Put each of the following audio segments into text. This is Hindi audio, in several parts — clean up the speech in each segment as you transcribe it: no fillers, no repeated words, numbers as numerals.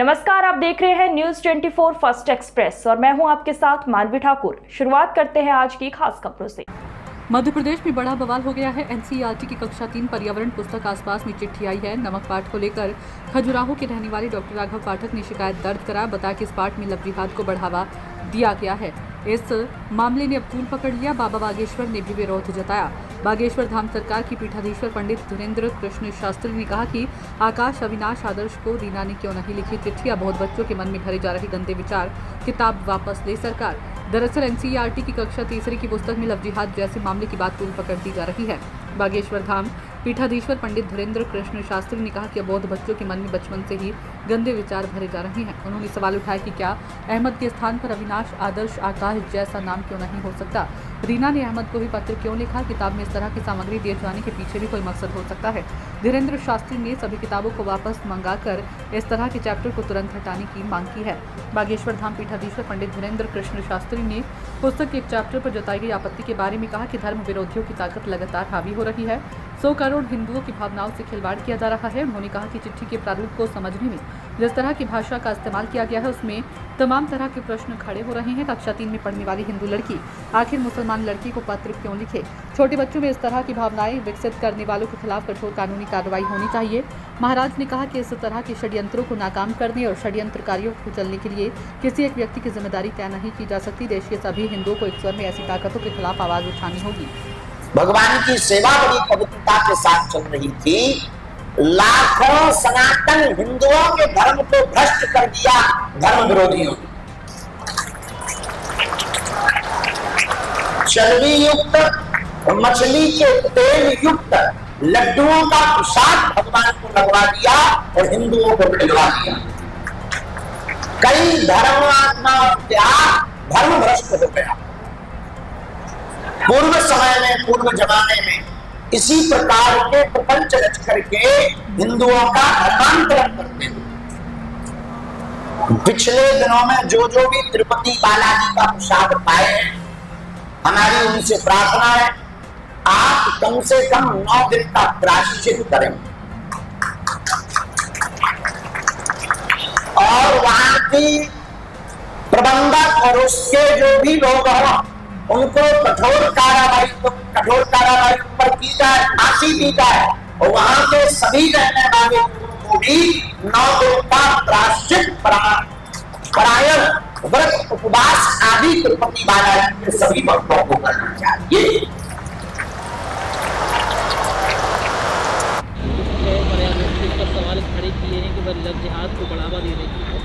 नमस्कार, आप देख रहे हैं न्यूज 24 फर्स्ट एक्सप्रेस और मैं हूं आपके साथ मानवी ठाकुर। शुरुआत करते हैं आज की खास खबरों से। मध्य प्रदेश में बड़ा बवाल हो गया है। एनसीईआरटी की कक्षा 3 पर्यावरण पुस्तक आसपास में चिट्ठी आई है। नमक पाठ को लेकर खजुराहो के रहने वाले डॉक्टर राघव पाठक ने शिकायत दर्ज करा। बताया कि इस पाठ में लव जिहाद को बढ़ावा दिया गया है। इस मामले ने अब तूल पकड़ लिया। बाबा बागेश्वर ने भी विरोध जताया। बागेश्वर धाम सरकार की पीठाधीश्वर पंडित धीरेन्द्र कृष्ण शास्त्री ने कहा कि आकाश अविनाश आदर्श को रीना ने क्यों नहीं लिखी चिट्ठी। अब बहुत बच्चों के मन में भरे जा रहे गंदे विचार, किताब वापस ले सरकार। दरअसल एनसीईआरटी की कक्षा 3 की पुस्तक में लव जिहाद जैसे मामले की बात तूल पकड़ती जा रही है। बागेश्वर धाम पीठाधीश्वर पंडित धीरेन्द्र कृष्ण शास्त्री ने कहा कि अबोध बच्चों के मन में बचपन से ही गंदे विचार भरे जा रहे हैं। उन्होंने सवाल उठाया कि क्या अहमद के स्थान पर अविनाश आदर्श आकाश जैसा नाम क्यों नहीं हो सकता। रीना ने अहमद को भी पत्र क्यों लिखा। किताब में इस तरह की सामग्री दिए जाने के पीछे भी कोई मकसद हो सकता है। धीरेन्द्र शास्त्री ने सभी किताबों को वापस मंगाकर इस तरह के चैप्टर को तुरंत हटाने की मांग की है। बागेश्वर धाम पीठाधीश्वर पंडित धीरेन्द्र कृष्ण शास्त्री ने पुस्तक के एक चैप्टर पर जताई गई आपत्ति के बारे में कहा कि धर्म विरोधियों की ताकत लगातार हावी हो रही है। 100 करोड़ हिंदुओं की भावनाओं से खिलवाड़ किया जा रहा है। उन्होंने कहा कि चिट्ठी के प्रारूप को समझने में जिस तरह की भाषा का इस्तेमाल किया गया है उसमें तमाम तरह के प्रश्न खड़े हो रहे हैं। कक्षा 3 में पढ़ने वाली हिंदू लड़की आखिर मुसलमान लड़की को पत्र क्यों लिखे। छोटे बच्चों में इस तरह की भावनाएं विकसित करने वालों के खिलाफ कठोर कानूनी कार्रवाई होनी चाहिए। महाराज ने कहा कि इस तरह के षड्यंत्रों को नाकाम करने और षड्यंत्रकारियों को चलने के लिए किसी एक व्यक्ति की जिम्मेदारी तय नहीं की जा सकती। देश के सभी हिंदुओं को एक स्वर में ऐसी ताकतों के खिलाफ आवाज उठानी होगी। भगवान की सेवा बड़ी पवित्रता के साथ चल रही थी। लाखों सनातन हिंदुओं के धर्म को भ्रष्ट कर दिया धर्म विरोधियों ने। चर्बी युक्त, मछली के तेल युक्त लड्डुओं का प्रसाद भगवान को लगवा दिया और हिंदुओं को पिघला दिया। कई धर्मात्माओं का धर्म भ्रष्ट हो गया। पूर्व समय में, पूर्व जमाने में इसी प्रकार के प्रपंच रच करके हिंदुओं का धर्मांतरण करते थे। पिछले दिनों में जो भी तिरुपति बालाजी का प्रसाद पाए हैं, हमारी उनसे प्रार्थना है आप कम से कम 9 दिन का प्रायश्चित करें और वहां की प्रबंधक और उसके जो भी लोग हों उनको कठोर कार्रवाई पर की जाए, फांसी दी जाए और वहां के सभी रहने वाले लोगों को भी 9 दिन का प्रायश्चित परायण व्रत उपवास आदि तिरुपति बालाजी के सभी भक्तों को करना चाहिए। सवाल खड़े किए हैं कि वह लव जिहाद को बढ़ावा दे रही है,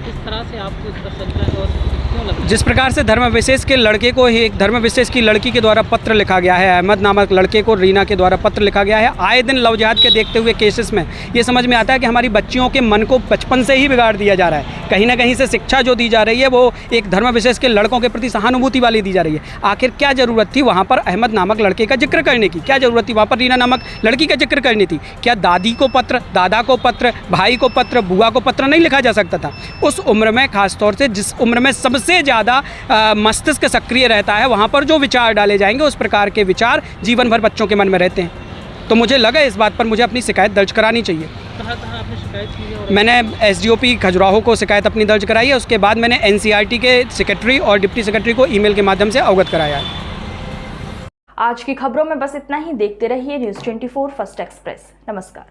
किस तरह से आपको इस पर शंका है और क्यों लगता है? जिस प्रकार से धर्म विशेष के लड़के को ही एक धर्म विशेष की लड़की के द्वारा पत्र लिखा गया है, अहमद नामक लड़के को रीना के द्वारा पत्र लिखा गया है। आए दिन लव जिहाद के देखते हुए केसेस में ये समझ में आता है कि हमारी बच्चियों के मन को बचपन से ही बिगाड़ दिया जा रहा है। कहीं ना कहीं से शिक्षा जो दी जा रही है वो एक धर्म विशेष के लड़कों के प्रति सहानुभूति वाली दी जा रही है। आखिर क्या ज़रूरत थी वहाँ पर अहमद नामक लड़के का जिक्र करने की? क्या ज़रूरत थी वहाँ पर रीना नामक लड़की का जिक्र करनी थी? क्या दादी को पत्र, दादा को पत्र, भाई को पत्र, बुआ को पत्र नहीं लिखा जा सकता था? उस उम्र में, खासतौर से जिस उम्र में सबसे ज़्यादा मस्तिष्क सक्रिय रहता है, वहाँ पर जो विचार डाले जाएंगे उस प्रकार के विचार जीवन भर बच्चों के मन में रहते हैं। तो मुझे लगा इस बात पर मुझे अपनी शिकायत दर्ज करानी चाहिए। कहाँ आपने शिकायत की है? मैंने एसडीओपी खजुराहो को शिकायत अपनी दर्ज कराई है। उसके बाद मैंने एनसीईआरटी के सेक्रेटरी और डिप्टी सेक्रेटरी को ईमेल के माध्यम से अवगत कराया है। आज की खबरों में बस इतना ही। देखते रहिए न्यूज 24 फर्स्ट एक्सप्रेस। नमस्कार।